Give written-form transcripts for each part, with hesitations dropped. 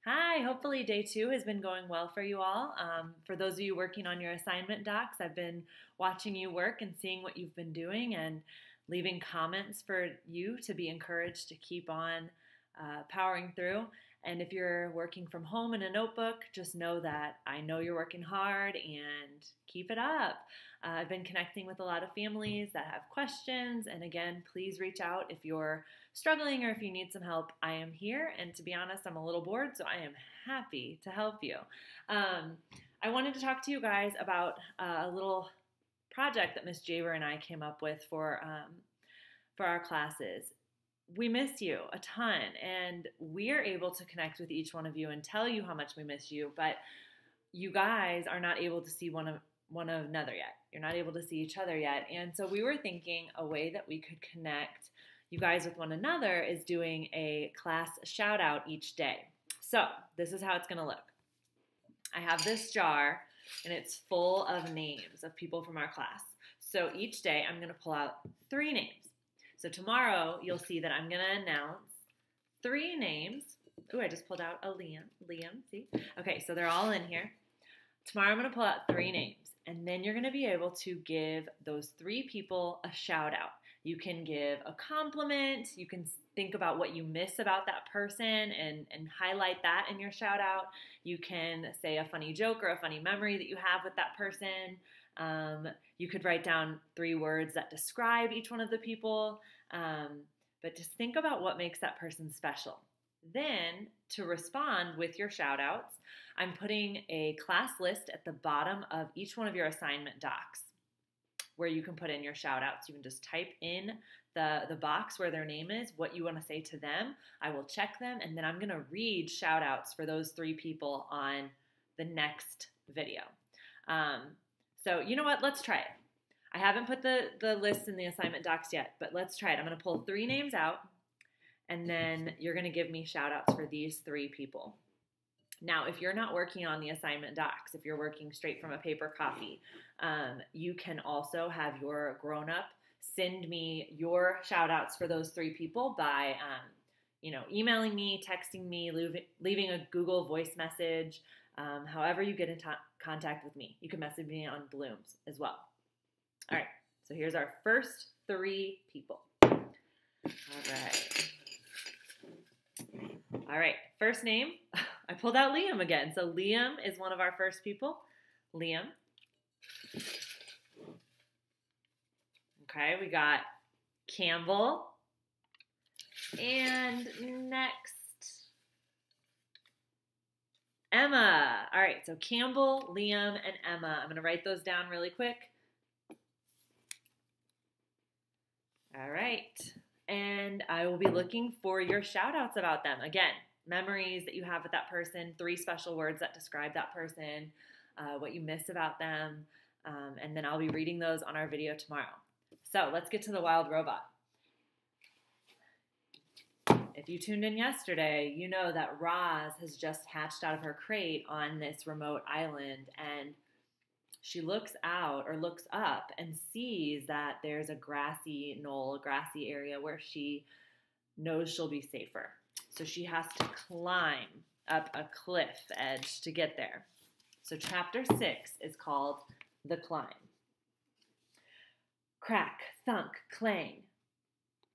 Hi, hopefully day 2 has been going well for you all. For those of you working on your assignment docs, I've been watching you work and seeing what you've been doing and leaving comments for you to be encouraged to keep on powering through. And if you're working from home in a notebook, just know that I know you're working hard and keep it up. I've been connecting with a lot of families that have questions. And again, please reach out if you're struggling or if you need some help. I am here. And to be honest, I'm a little bored, so I am happy to help you. I wanted to talk to you guys about a little project that Miss Jaber and I came up with for our classes. We miss you a ton, and we're able to connect with each one of you and tell you how much we miss you, but you guys are not able to see one another yet. You're not able to see each other yet. And so we were thinking a way that we could connect you guys with one another is doing a class shout out each day. So this is how it's going to look. I have this jar, and it's full of names of people from our class. So each day I'm going to pull out 3 names. So tomorrow you'll see that I'm going to announce 3 names. Ooh, I just pulled out a Liam. See? Okay, so they're all in here. Tomorrow I'm going to pull out 3 names, and then you're going to be able to give those 3 people a shout out. You can give a compliment. You can think about what you miss about that person and highlight that in your shout out. You can say a funny joke or a funny memory that you have with that person. You could write down 3 words that describe each one of the people, but just think about what makes that person special. Then, to respond with your shout-outs, I'm putting a class list at the bottom of each one of your assignment docs where you can put in your shout-outs. You can just type in the box where their name is, what you want to say to them. I will check them, and then I'm going to read shout-outs for those 3 people on the next video. So you know what? Let's try it. I haven't put the list in the assignment docs yet, but let's try it. I'm going to pull 3 names out, and then you're going to give me shout-outs for these 3 people. Now, if you're not working on the assignment docs, if you're working straight from a paper copy, you can also have your grown-up send me your shout-outs for those 3 people by emailing me, texting me, leaving a Google voice message, however you get in contact with me. You can message me on Blooms as well. All right, so here's our first 3 people. All right, first name, I pulled out Liam again. So Liam is one of our first people. Liam. Okay, we got Campbell. And next, Emma. All right, so Campbell, Liam, and Emma. I'm going to write those down really quick. All right. And I will be looking for your shout outs about them. Again, memories that you have with that person, 3 special words that describe that person, what you miss about them, and then I'll be reading those on our video tomorrow. So let's get to the wild robot. If you tuned in yesterday, you know that Roz has just hatched out of her crate on this remote island, and she looks out or looks up and sees that there's a grassy knoll, a grassy area where she knows she'll be safer. So she has to climb up a cliff edge to get there. So chapter 6 is called The Climb. Crack, thunk, clang.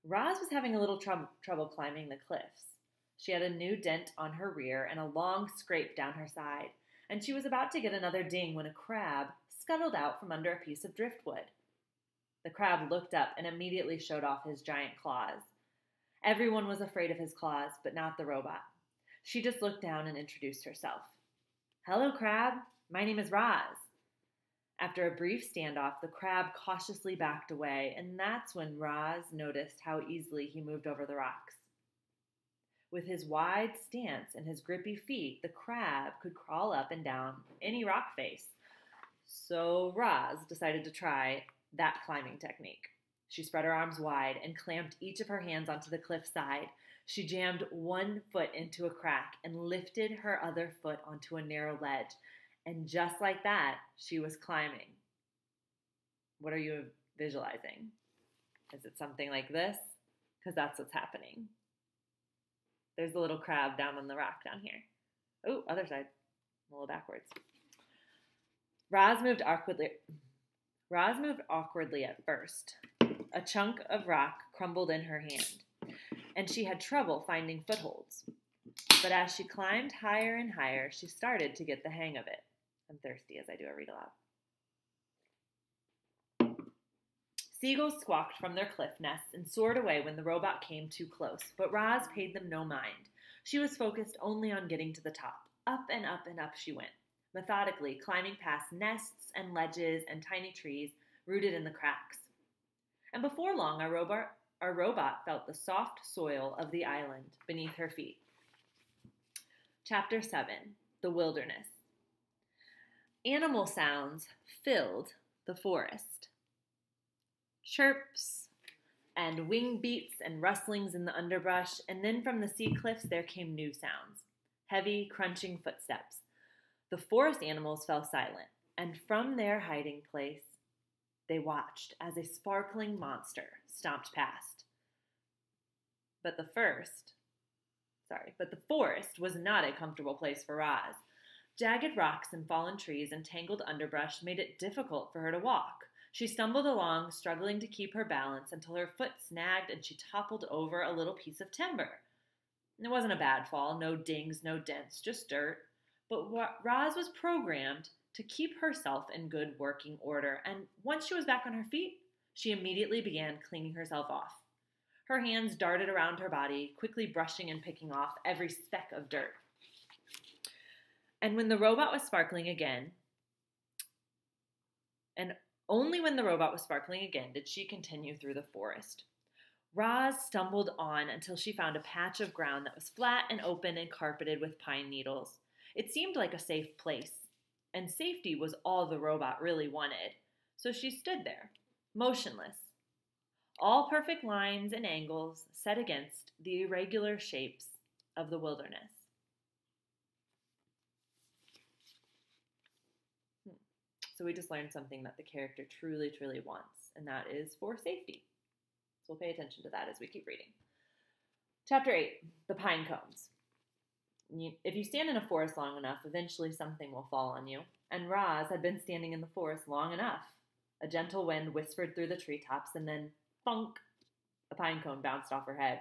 Roz was having a little trouble climbing the cliffs. She had a new dent on her rear and a long scrape down her side, and she was about to get another ding when a crab scuttled out from under a piece of driftwood. The crab looked up and immediately showed off his giant claws. Everyone was afraid of his claws, but not the robot. She just looked down and introduced herself. "Hello, crab. My name is Roz." After a brief standoff, the crab cautiously backed away, and that's when Roz noticed how easily he moved over the rocks. With his wide stance and his grippy feet, the crab could crawl up and down any rock face. So Roz decided to try that climbing technique. She spread her arms wide and clamped each of her hands onto the cliff side. She jammed one foot into a crack and lifted her other foot onto a narrow ledge. And just like that, she was climbing. What are you visualizing? Is it something like this? Because that's what's happening. There's a little crab down on the rock down here. Oh, other side. A little backwards. Roz moved awkwardly at first. A chunk of rock crumbled in her hand, and she had trouble finding footholds. But as she climbed higher and higher, she started to get the hang of it. I'm thirsty as I do a read aloud. Seagulls squawked from their cliff nests and soared away when the robot came too close, but Roz paid them no mind. She was focused only on getting to the top. Up and up and up she went, methodically climbing past nests and ledges and tiny trees rooted in the cracks. And before long, our robot felt the soft soil of the island beneath her feet. Chapter 7, The Wilderness. Animal sounds filled the forest. Chirps and wing beats and rustlings in the underbrush, and then from the sea cliffs there came new sounds. Heavy, crunching footsteps. The forest animals fell silent, and from their hiding place, they watched as a sparkling monster stomped past. But the forest was not a comfortable place for Roz. Jagged rocks and fallen trees and tangled underbrush made it difficult for her to walk. She stumbled along, struggling to keep her balance until her foot snagged and she toppled over a little piece of timber. It wasn't a bad fall, no dings, no dents, just dirt. But Roz was programmed to keep herself in good working order, and once she was back on her feet, she immediately began cleaning herself off. Her hands darted around her body, quickly brushing and picking off every speck of dirt. And when the robot was sparkling again, and only when the robot was sparkling again did she continue through the forest. Roz stumbled on until she found a patch of ground that was flat and open and carpeted with pine needles. It seemed like a safe place, and safety was all the robot really wanted. So she stood there, motionless, all perfect lines and angles set against the irregular shapes of the wilderness. So we just learned something that the character truly, truly wants, and that is for safety. So we'll pay attention to that as we keep reading. Chapter 8, The Pine Cones. If you stand in a forest long enough, eventually something will fall on you. And Roz had been standing in the forest long enough. A gentle wind whispered through the treetops, and then, thunk, a pine cone bounced off her head.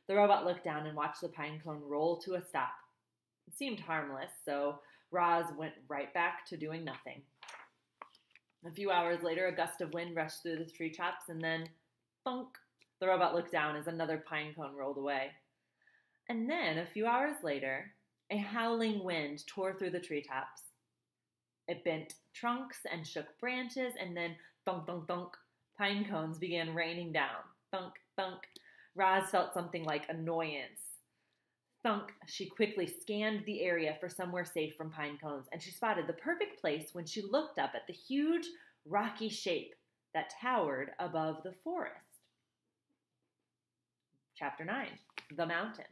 The robot looked down and watched the pine cone roll to a stop. It seemed harmless, so Roz went right back to doing nothing. A few hours later, a gust of wind rushed through the treetops, and then, thunk, the robot looked down as another pine cone rolled away. And then, a few hours later, a howling wind tore through the treetops. It bent trunks and shook branches, and then, thunk, thunk, thunk, pine cones began raining down. Thunk, thunk. Roz felt something like annoyance. Thunk, she quickly scanned the area for somewhere safe from pine cones, and she spotted the perfect place when she looked up at the huge, rocky shape that towered above the forest. Chapter 9, The Mountain.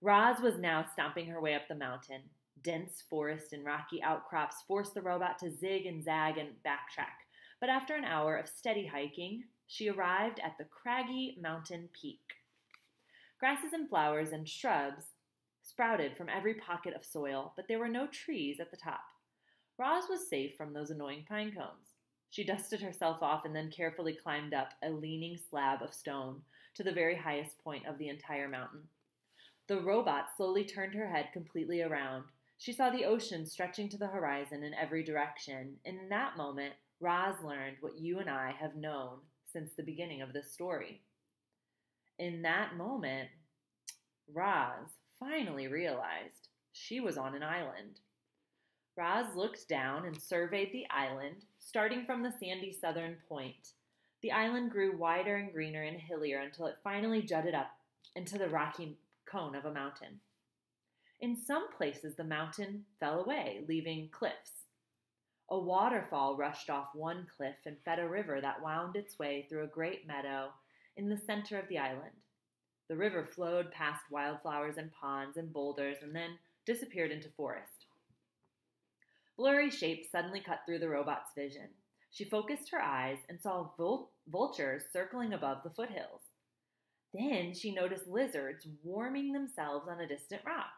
Roz was now stomping her way up the mountain. Dense forest and rocky outcrops forced the robot to zig and zag and backtrack. But after an hour of steady hiking, she arrived at the craggy mountain peak. Grasses and flowers and shrubs sprouted from every pocket of soil, but there were no trees at the top. Roz was safe from those annoying pine cones. She dusted herself off and then carefully climbed up a leaning slab of stone to the very highest point of the entire mountain. The robot slowly turned her head completely around. She saw the ocean stretching to the horizon in every direction, and in that moment, Roz learned what you and I have known since the beginning of this story. In that moment, Roz finally realized she was on an island. Roz looked down and surveyed the island, starting from the sandy southern point. The island grew wider and greener and hillier until it finally jutted up into the rocky cone of a mountain. In some places, the mountain fell away, leaving cliffs. A waterfall rushed off one cliff and fed a river that wound its way through a great meadow in the center of the island. The river flowed past wildflowers and ponds and boulders and then disappeared into forest. Blurry shapes suddenly cut through the robot's vision. She focused her eyes and saw vultures circling above the foothills. Then she noticed lizards warming themselves on a distant rock.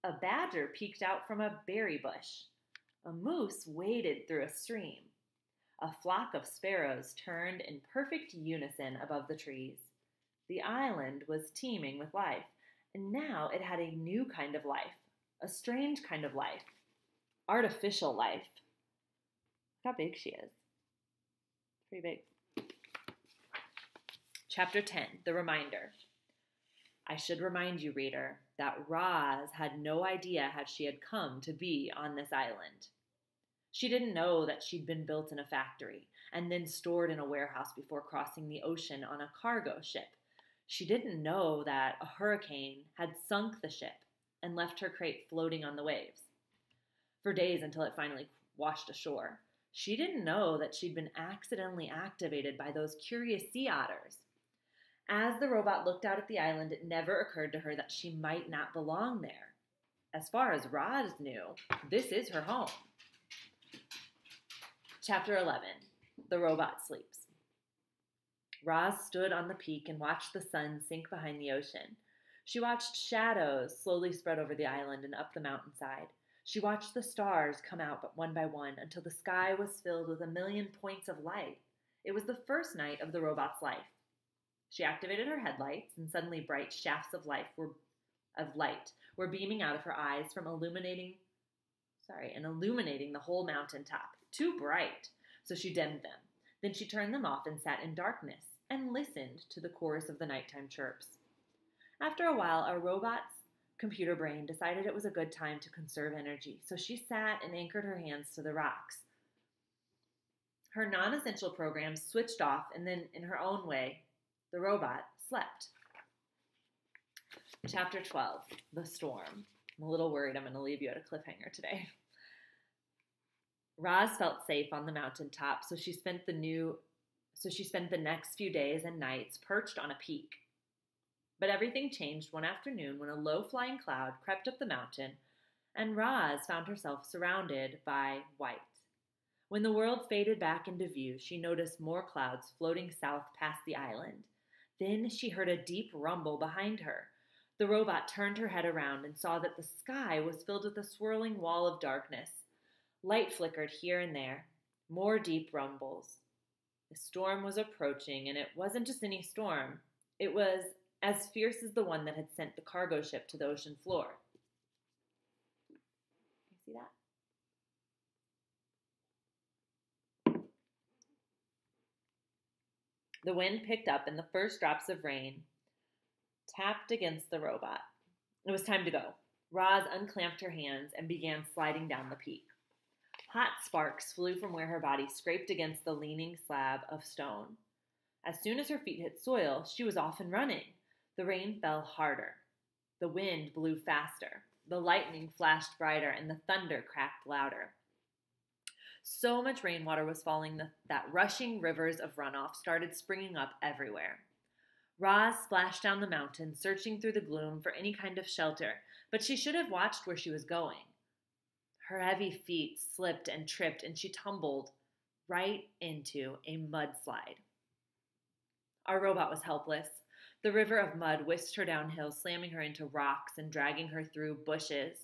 A badger peeked out from a berry bush. A moose waded through a stream. A flock of sparrows turned in perfect unison above the trees. The island was teeming with life, and now it had a new kind of life, a strange kind of life, artificial life. Look how big she is. Pretty big. Chapter 10, The Reminder. I should remind you, reader, that Roz had no idea how she had come to be on this island. She didn't know that she'd been built in a factory and then stored in a warehouse before crossing the ocean on a cargo ship. She didn't know that a hurricane had sunk the ship and left her crate floating on the waves for days until it finally washed ashore. She didn't know that she'd been accidentally activated by those curious sea otters. As the robot looked out at the island, it never occurred to her that she might not belong there. As far as Roz knew, this is her home. Chapter 11, The Robot Sleeps. Roz stood on the peak and watched the sun sink behind the ocean. She watched shadows slowly spread over the island and up the mountainside. She watched the stars come out one by one until the sky was filled with a million points of light. It was the first night of the robot's life. She activated her headlights, and suddenly bright shafts of light were beaming out of her eyes from illuminating the whole mountaintop. Too bright, so she dimmed them. Then she turned them off and sat in darkness and listened to the chorus of the nighttime chirps. After a while, our robot's computer brain decided it was a good time to conserve energy, so she sat and anchored her hands to the rocks. Her non-essential programs switched off, and then, in her own way, the robot slept. Chapter 12, The Storm. I'm a little worried I'm going to leave you at a cliffhanger today. Roz felt safe on the mountaintop, so she spent the next few days and nights perched on a peak. But everything changed one afternoon when a low-flying cloud crept up the mountain, and Roz found herself surrounded by white. When the world faded back into view, she noticed more clouds floating south past the island. Then she heard a deep rumble behind her. The robot turned her head around and saw that the sky was filled with a swirling wall of darkness. Light flickered here and there. More deep rumbles. The storm was approaching, and it wasn't just any storm. It was as fierce as the one that had sent the cargo ship to the ocean floor. You see that? The wind picked up, and the first drops of rain tapped against the robot. It was time to go. Roz unclamped her hands and began sliding down the peak. Hot sparks flew from where her body scraped against the leaning slab of stone. As soon as her feet hit soil, she was off and running. The rain fell harder. The wind blew faster. The lightning flashed brighter, and the thunder cracked louder. So much rainwater was falling that rushing rivers of runoff started springing up everywhere. Roz splashed down the mountain, searching through the gloom for any kind of shelter, but she should have watched where she was going. Her heavy feet slipped and tripped, and she tumbled right into a mudslide. Our robot was helpless. The river of mud whisked her downhill, slamming her into rocks and dragging her through bushes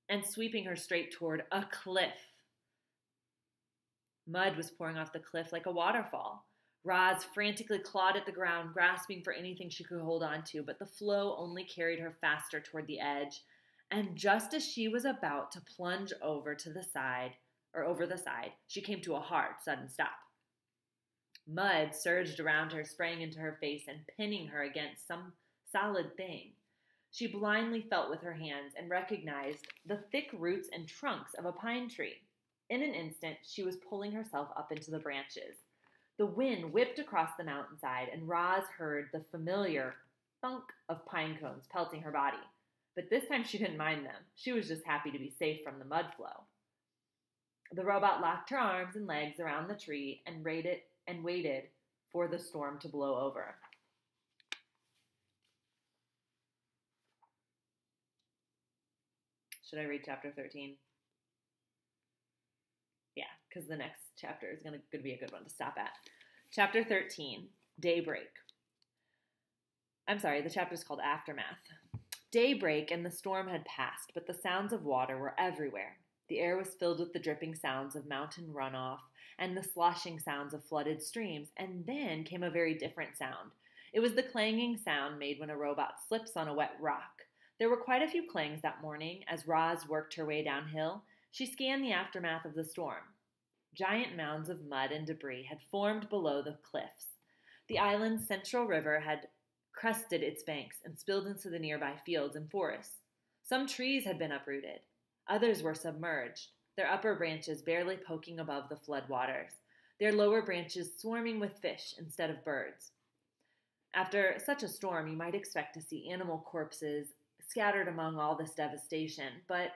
and sweeping her straight toward a cliff. Mud was pouring off the cliff like a waterfall. Roz frantically clawed at the ground, grasping for anything she could hold on to, but the flow only carried her faster toward the edge. And just as she was about to plunge over the side, she came to a hard, sudden stop. Mud surged around her, spraying into her face and pinning her against some solid thing. She blindly felt with her hands and recognized the thick roots and trunks of a pine tree. In an instant, she was pulling herself up into the branches. The wind whipped across the mountainside, and Roz heard the familiar thunk of pine cones pelting her body. But this time she didn't mind them. She was just happy to be safe from the mud flow. The robot locked her arms and legs around the tree and waited for the storm to blow over. Should I read chapter 13? Yeah, because the next chapter is going to be a good one to stop at. Chapter 13, Daybreak. I'm sorry, the chapter is called Aftermath. Daybreak and the storm had passed, but the sounds of water were everywhere. The air was filled with the dripping sounds of mountain runoff and the sloshing sounds of flooded streams, and then came a very different sound. It was the clanging sound made when a robot slips on a wet rock. There were quite a few clangs that morning as Roz worked her way downhill. She scanned the aftermath of the storm. Giant mounds of mud and debris had formed below the cliffs. The island's central river had crested its banks and spilled into the nearby fields and forests. Some trees had been uprooted. Others were submerged, their upper branches barely poking above the flood waters, their lower branches swarming with fish instead of birds. After such a storm, you might expect to see animal corpses scattered among all this devastation, but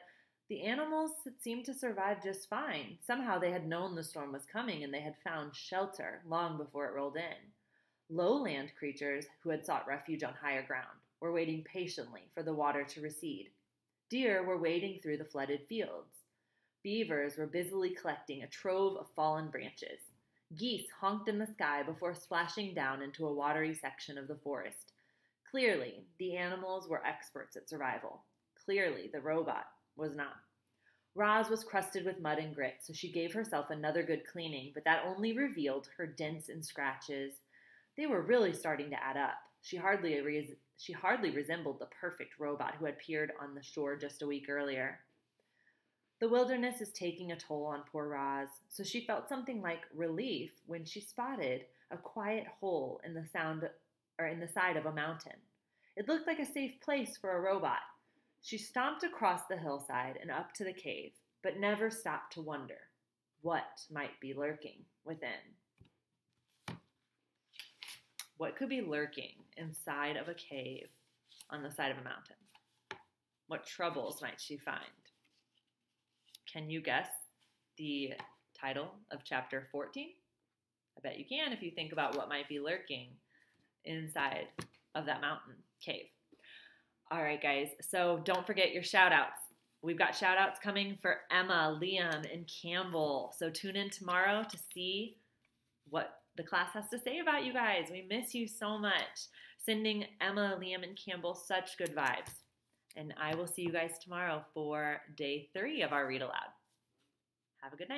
the animals had seemed to survive just fine. Somehow they had known the storm was coming and they had found shelter long before it rolled in. Lowland creatures who had sought refuge on higher ground were waiting patiently for the water to recede. Deer were wading through the flooded fields. Beavers were busily collecting a trove of fallen branches. Geese honked in the sky before splashing down into a watery section of the forest. Clearly, the animals were experts at survival. Clearly, the robot was not. Roz was crusted with mud and grit, so she gave herself another good cleaning, but that only revealed her dents and scratches. They were really starting to add up. She hardly resembled the perfect robot who had appeared on the shore just a week earlier. The wilderness is taking a toll on poor Roz, so she felt something like relief when she spotted a quiet hole in the side of a mountain. It looked like a safe place for a robot. She stomped across the hillside and up to the cave, but never stopped to wonder what might be lurking within. What could be lurking inside of a cave on the side of a mountain? What troubles might she find? Can you guess the title of chapter 14? I bet you can if you think about what might be lurking inside of that mountain cave. All right, guys, so don't forget your shout-outs. We've got shout-outs coming for Emma, Liam, and Campbell. So tune in tomorrow to see what the class has to say about you guys. We miss you so much. Sending Emma, Liam, and Campbell such good vibes. And I will see you guys tomorrow for day 3 of our Read Aloud. Have a good night.